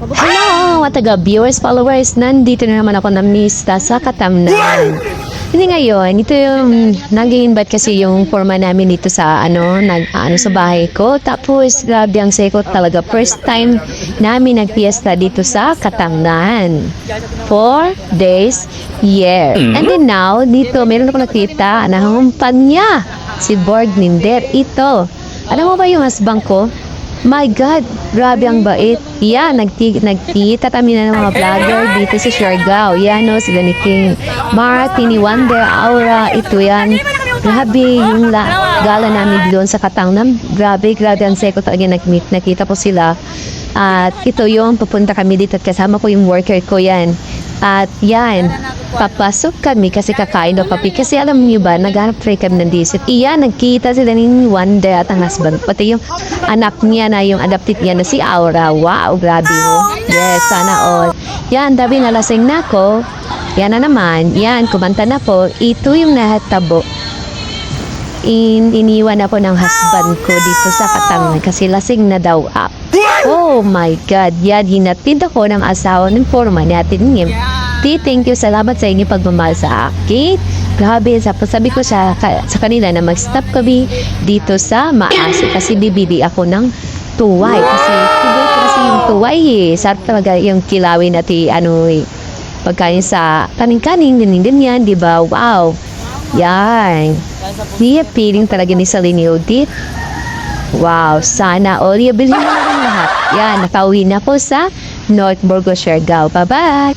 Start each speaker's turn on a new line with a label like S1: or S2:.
S1: Hello, mga taga-viewers, followers. Nandito na naman ako na mista sa Katamnan. Hindi ngayon, ito yung nag-invite kasi yung forma namin dito sa sa bahay ko. Tapos, grabe ang sekot talaga. First time namin nagpiesta dito sa Katamnan. 4 days, year. And then now, dito, meron ako nakita na humpanya si Borg Ninder. Ito. Alam mo ba yung husband ko? My God, grabe ang bait. Yan, nagtita kami na ng mga vlogger dito sa Siargao. Yan o, sila ni King Mark, ni Wonder, Aura, ito yan. Grabe yung gala namin doon sa Katamnan. Grabe ang seko talaga nakita po sila. At ito yung pupunta kami dito at kasama ko yung worker ko yan. At yan, papasok kami kasi kakain o papi. Kasi alam niyo ba, naghanap try kami ng disit. Iyan, nagkita sila ni Wanda at ang husband. Pati yung anak niya na yung adopted niya na si Aura. Wow, grabe mo. Yes, sana all. Yan, dabi nalasing na ako. Yan na naman. Yan, kumanta na po. Ito yung nahatabo. Iniwan ako ng husband ko dito sa Katamnan kasi lasing na daw up. Oh my God, yan, hinatid ako ng asawa ng forma natin ngayon. Thank you, salamat sa inyo pagmamahal sa akin. Grabe, sabi ko sa kanila na mag-stop kami dito sa Maasi kasi bibili ako ng tuway. Kasi yung tuway sarap talaga yung kilawin at pagkain sa kaning-kaning, ganyan, di ba? Wow, yan. Niya feeling talaga ni Celine Odit. Wow, sana all. Bilhin mo na rin lahat. Yan, nakauwi na po sa North Burgos, Siargao. Bye-bye!